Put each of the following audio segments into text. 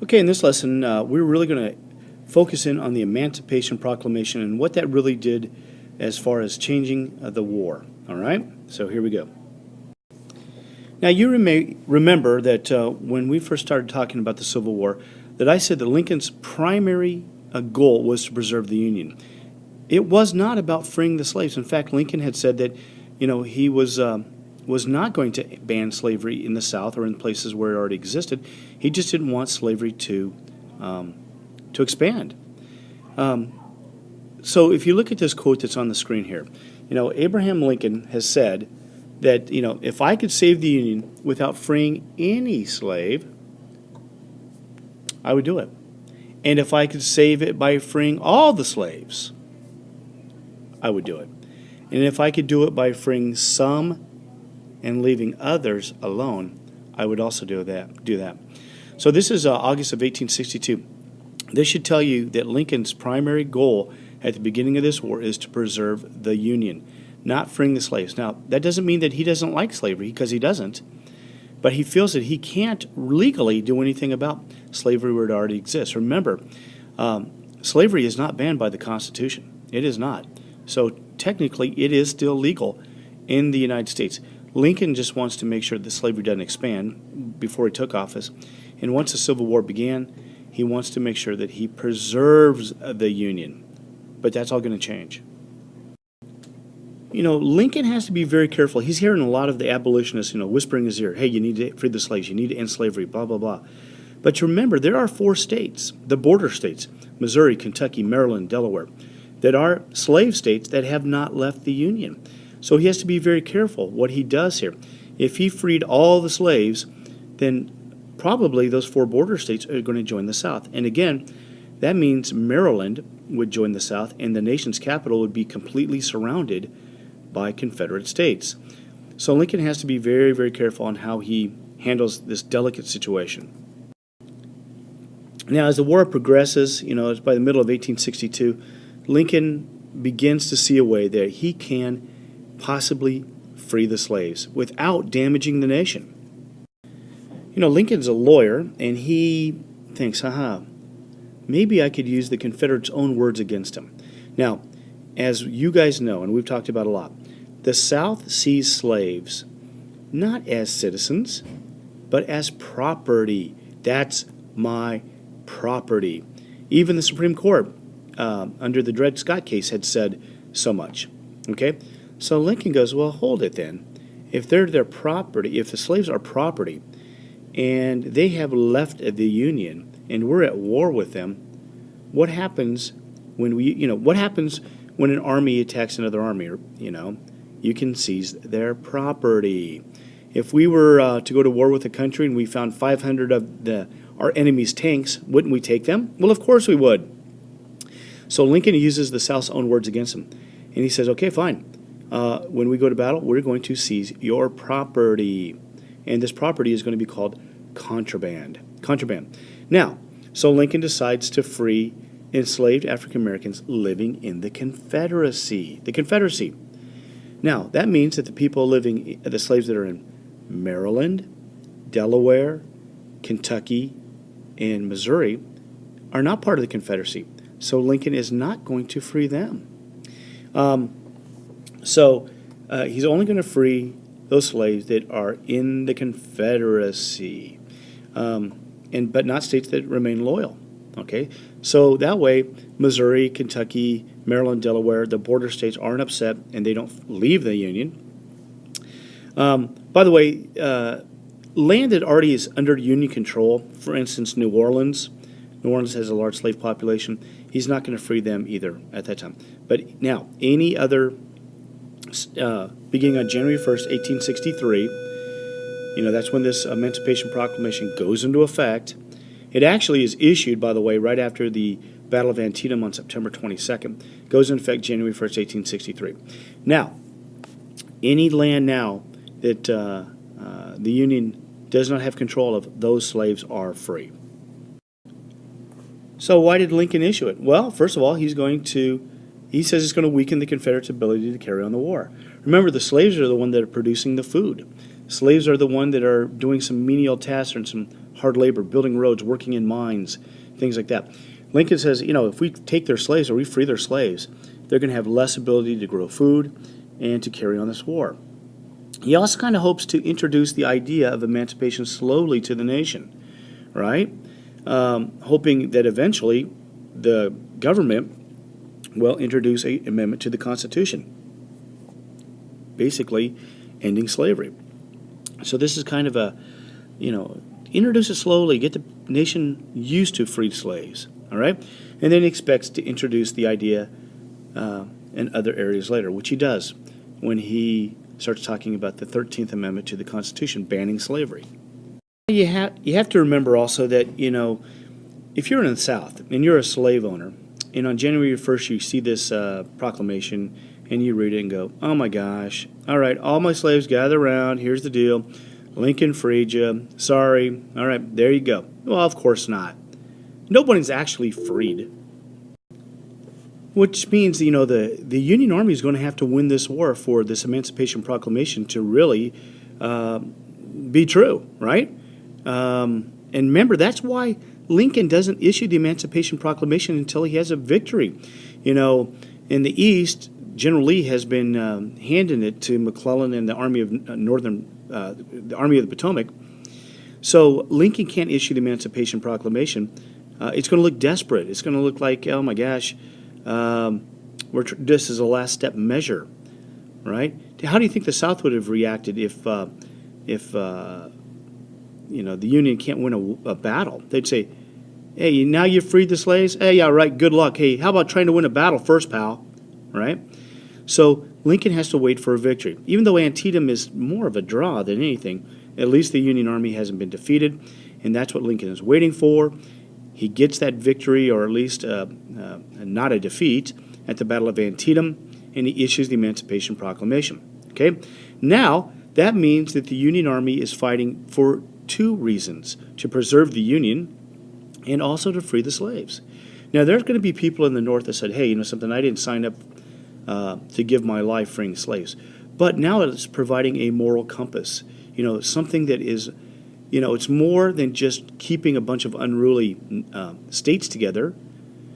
Okay, in this lesson, we're really going to focus in on the Emancipation Proclamation and what that really did as far as changing the war. All right? So here we go. Now, you may remember that when we first started talking about the Civil War, that I said that Lincoln's primary goal was to preserve the Union. It was not about freeing the slaves. In fact, Lincoln had said that, he was not going to ban slavery in the South or in places where it already existed. He just didn't want slavery to expand. So if you look at this quote that's on the screen here, Abraham Lincoln has said that, if I could save the Union without freeing any slave, I would do it. And if I could save it by freeing all the slaves, I would do it. And if I could do it by freeing some and leaving others alone, I would also do that. So this is August of 1862. This should tell you that Lincoln's primary goal at the beginning of this war is to preserve the Union, not freeing the slaves. Now, that doesn't mean that he doesn't like slavery, because he doesn't, but he feels that he can't legally do anything about slavery where it already exists. Remember, slavery is not banned by the Constitution. It is not. So technically, it is still legal in the United States. Lincoln just wants to make sure that slavery doesn't expand before he took office. And once the Civil War began, he wants to make sure that he preserves the Union. But that's all going to change. Lincoln has to be very careful. He's hearing a lot of the abolitionists, whispering in his ear, hey, you need to free the slaves, you need to end slavery, blah, blah, blah. But you remember, there are 4 states, the border states, Missouri, Kentucky, Maryland, Delaware, that are slave states that have not left the Union. So he has to be very careful what he does here. If he freed all the slaves, then probably those 4 border states are going to join the South. And again, that means Maryland would join the South, and the nation's capital would be completely surrounded by Confederate states. So Lincoln has to be very, very careful on how he handles this delicate situation. Now, as the war progresses, it's by the middle of 1862, Lincoln begins to see a way that he can possibly free the slaves without damaging the nation. Lincoln's a lawyer, and he thinks, maybe I could use the Confederates' own words against him. Now, as you guys know, and we've talked about a lot, the South sees slaves not as citizens, but as property. That's my property. Even the Supreme Court, under the Dred Scott case, had said so much. Okay? So Lincoln goes, well, hold it then. If they're their property, if the slaves are property, and they have left the Union, and we're at war with them, what happens when what happens when an army attacks another army? You can seize their property. If we were to go to war with a country and we found 500 of our enemy's tanks, wouldn't we take them? Well, of course we would. So Lincoln uses the South's own words against him. And he says, okay, fine. When we go to battle, we're going to seize your property. And this property is going to be called contraband. Now, so Lincoln decides to free enslaved African Americans living in the Confederacy. Now, that means that the slaves that are in Maryland, Delaware, Kentucky, and Missouri are not part of the Confederacy. So Lincoln is not going to free them. So he's only going to free those slaves that are in the Confederacy, but not states that remain loyal. Okay, so that way, Missouri, Kentucky, Maryland, Delaware, the border states aren't upset and they don't leave the Union. By the way, land that already is under Union control, for instance, New Orleans has a large slave population. He's not going to free them either at that time. But now, any other, beginning on January 1st, 1863, that's when this Emancipation Proclamation goes into effect. It actually is issued, by the way, right after the Battle of Antietam on September 22nd. Goes into effect January 1st, 1863. Now, any land now that the Union does not have control of, those slaves are free. So why did Lincoln issue it? Well, first of all, he says it's going to weaken the Confederates' ability to carry on the war. Remember, the slaves are the ones that are producing the food. Slaves are the ones that are doing some menial tasks and some hard labor, building roads, working in mines, things like that. Lincoln says, if we take their slaves or we free their slaves, they're going to have less ability to grow food and to carry on this war. He also kind of hopes to introduce the idea of emancipation slowly to the nation, right? Hoping that eventually the government will introduce an amendment to the Constitution, basically ending slavery. So this is kind of a, introduce it slowly, get the nation used to freed slaves, all right? And then he expects to introduce the idea in other areas later, which he does when he starts talking about the 13th Amendment to the Constitution, banning slavery. You have to remember also that, if you're in the South and you're a slave owner, and on January 1st you see this proclamation and you read it and go, oh my gosh, all right, all my slaves gather around, here's the deal, Lincoln freed you, sorry, all right, there you go. Well, of course not. Nobody's actually freed. Which means, the Union Army is going to have to win this war for this Emancipation Proclamation to really be true, right? And remember, that's why Lincoln doesn't issue the Emancipation Proclamation until he has a victory. In the East, General Lee has been handing it to McClellan and the Army of the Army of the Potomac. So Lincoln can't issue the Emancipation Proclamation. It's going to look desperate. It's going to look like, oh my gosh, this is a last step measure, right? How do you think the South would have reacted if the Union can't win a battle? They'd say, hey, now you've freed the slaves? Hey, yeah, right, good luck. Hey, how about trying to win a battle first, pal? Right? So Lincoln has to wait for a victory. Even though Antietam is more of a draw than anything, at least the Union Army hasn't been defeated, and that's what Lincoln is waiting for. He gets that victory, or at least not a defeat, at the Battle of Antietam, and he issues the Emancipation Proclamation. Okay? Now, that means that the Union Army is fighting for two reasons: to preserve the Union and also to free the slaves. Now, there's going to be people in the North that said, hey, something, I didn't sign up to give my life freeing slaves. But now it's providing a moral compass, something that is, it's more than just keeping a bunch of unruly states together.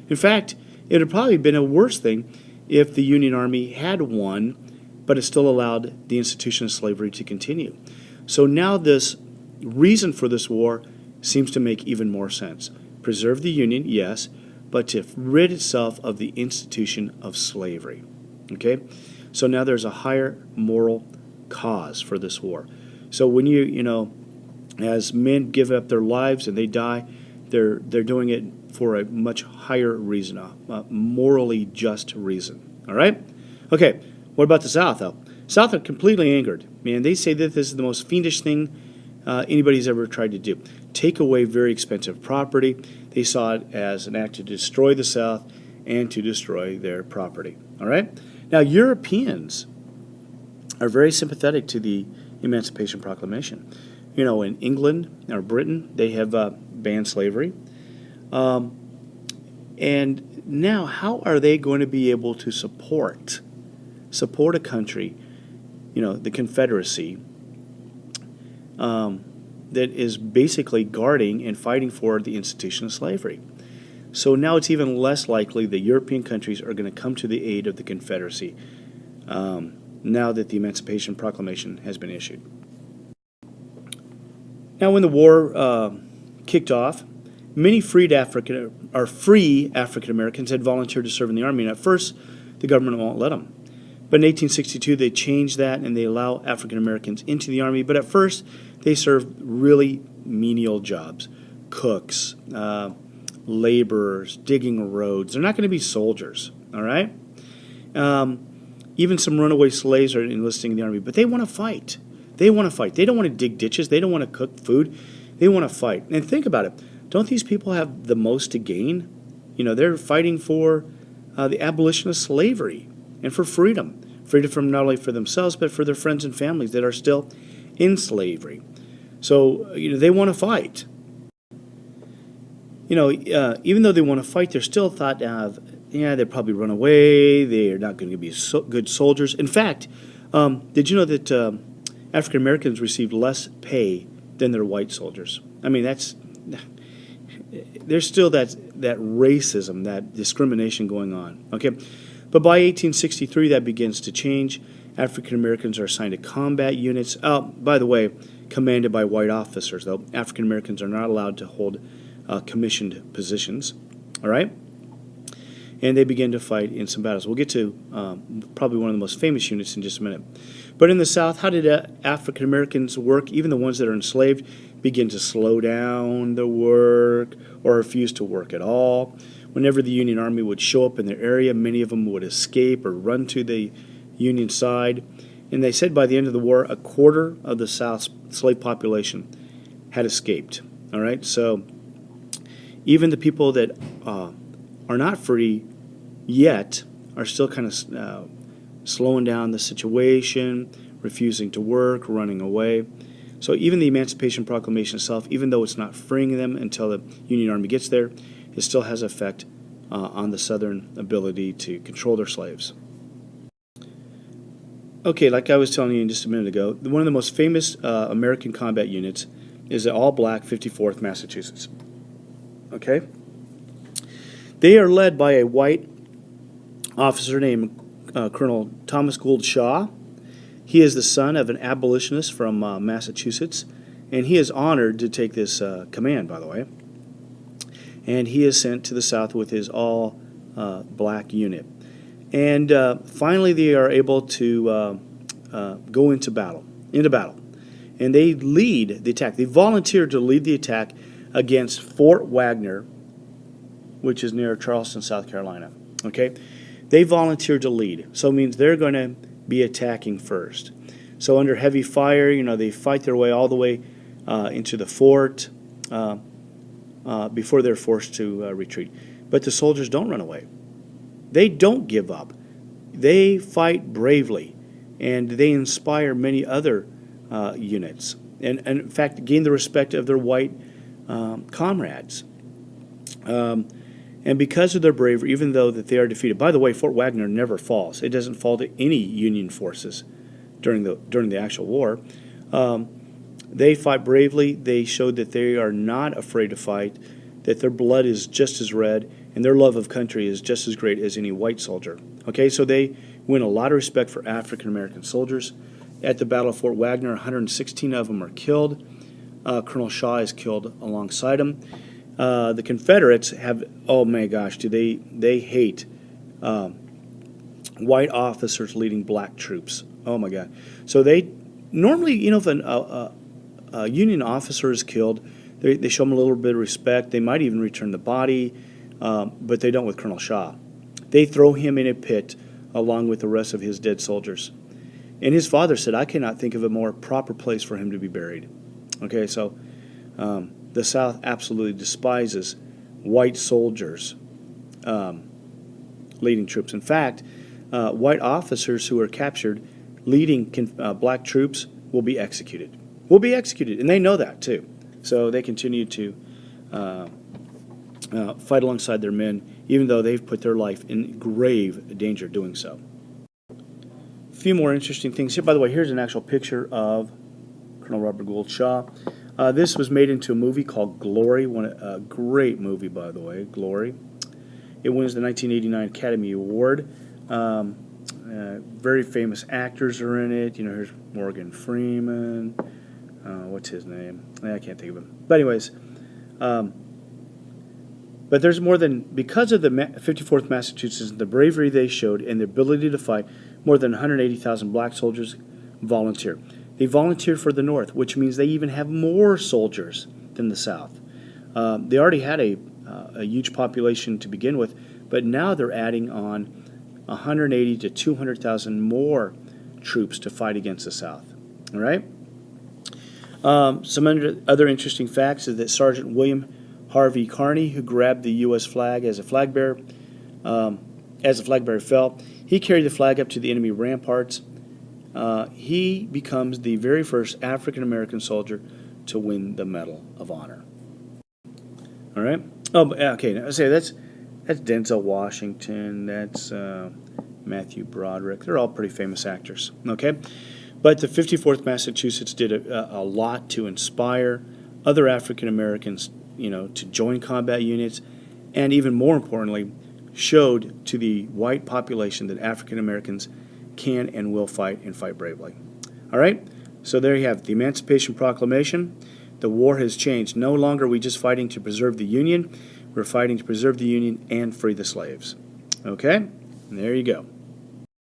In fact, it would have probably been a worse thing if the Union Army had won, but it still allowed the institution of slavery to continue. So now this reason for this war seems to make even more sense. Preserve the Union, yes, but to rid itself of the institution of slavery. Okay? So now there's a higher moral cause for this war. So when as men give up their lives and they die, they're doing it for a much higher reason, a morally just reason. All right? Okay, what about the South, though? South are completely angered. Man, they say that this is the most fiendish thing anybody's ever tried to do. Take away very expensive property. They saw it as an act to destroy the South and to destroy their property. All right? Now, Europeans are very sympathetic to the Emancipation Proclamation. In England or Britain, they have banned slavery. And now, how are they going to be able to support a country, the Confederacy, that is basically guarding and fighting for the institution of slavery? So now it's even less likely that European countries are going to come to the aid of the Confederacy now that the Emancipation Proclamation has been issued. Now, when the war kicked off, many free African Americans had volunteered to serve in the Army, and at first the government won't let them. But in 1862, they changed that, and they allow African Americans into the Army, but at first they served really menial jobs: cooks, laborers, digging roads. They're not going to be soldiers, all right? Even some runaway slaves are enlisting in the Army, but they want to fight. They want to fight. They don't want to dig ditches. They don't want to cook food. They want to fight. And think about it. Don't these people have the most to gain? They're fighting for the abolition of slavery and for freedom. Freedom from not only for themselves, but for their friends and families that are still in slavery. So, they want to fight. Even though they want to fight, they're still thought of, they'll probably run away. They're not going to be good soldiers. In fact, did you know that African Americans received less pay than their white soldiers. I mean, there's still that racism, that discrimination going on. Okay, but by 1863, that begins to change. African Americans are assigned to combat units. Oh, by the way, commanded by white officers, though. African Americans are not allowed to hold commissioned positions. All right? And they begin to fight in some battles. We'll get to probably one of the most famous units in just a minute. But in the South, how did African Americans work? Even the ones that are enslaved begin to slow down the work or refuse to work at all. Whenever the Union Army would show up in their area, many of them would escape or run to the Union side. And they said by the end of the war, a quarter of the South's slave population had escaped. All right, so even the people that are not free yet are still kind of slowing down the situation, refusing to work, running away. So even the Emancipation Proclamation itself, even though it's not freeing them until the Union Army gets there, it still has effect on the Southern ability to control their slaves. Okay, like I was telling you just a minute ago, one of the most famous American combat units is the all-black 54th Massachusetts. Okay? They are led by a white officer named Colonel Thomas Gould Shaw. He is the son of an abolitionist from Massachusetts, and he is honored to take this command, by the way. And he is sent to the South with his all-black unit. And finally, they are able to go into battle. And they lead the attack. They volunteer to lead the attack against Fort Wagner, which is near Charleston, South Carolina. Okay? They volunteer to lead. So it means they're going to be attacking first. So under heavy fire, they fight their way all the way into the fort before they're forced to retreat. But the soldiers don't run away. They don't give up. They fight bravely, and they inspire many other units, and in fact gain the respect of their white comrades. And because of their bravery, even though that they are defeated. By the way, Fort Wagner never falls. It doesn't fall to any Union forces during the actual war. They fight bravely. They showed that they are not afraid to fight, that their blood is just as red, and their love of country is just as great as any white soldier. Okay, so they win a lot of respect for African American soldiers. At the Battle of Fort Wagner, 116 of them are killed. Colonel Shaw is killed alongside them. The Confederates have, oh my gosh, they hate white officers leading black troops. Oh my God. So they normally, if a Union officer is killed, they show him a little bit of respect. They might even return the body, but they don't with Colonel Shaw. They throw him in a pit along with the rest of his dead soldiers. And his father said, I cannot think of a more proper place for him to be buried. Okay, so the South absolutely despises white soldiers leading troops. In fact, white officers who are captured leading black troops will be executed. And they know that too. So they continue to fight alongside their men, even though they've put their life in grave danger doing so. A few more interesting things here. By the way, here's an actual picture of Colonel Robert Gould Shaw. This was made into a movie called Glory, a great movie, by the way, Glory. It wins the 1989 Academy Award. Very famous actors are in it. Here's Morgan Freeman. What's his name? I can't think of him. But anyways, but there's more than, because of the 54th Massachusetts, the bravery they showed and the ability to fight, more than 180,000 black soldiers volunteer. They volunteer for the North, which means they even have more soldiers than the South. They already had a huge population to begin with, but now they're adding on 180 to 200,000 more troops to fight against the South. All right? Some other interesting facts is that Sergeant William Harvey Carney, who grabbed the U.S. flag as a flag bearer fell, he carried the flag up to the enemy ramparts. He becomes the very first African-American soldier to win the Medal of Honor. All right? Oh, okay. Now, say that's Denzel Washington. That's Matthew Broderick. They're all pretty famous actors. Okay? But the 54th Massachusetts did a lot to inspire other African Americans, to join combat units, and even more importantly, showed to the white population that African Americans can and will fight and fight bravely. All right, so there you have it, the Emancipation Proclamation. The war has changed. No longer are we just fighting to preserve the Union. We're fighting to preserve the Union and free the slaves. Okay, and there you go.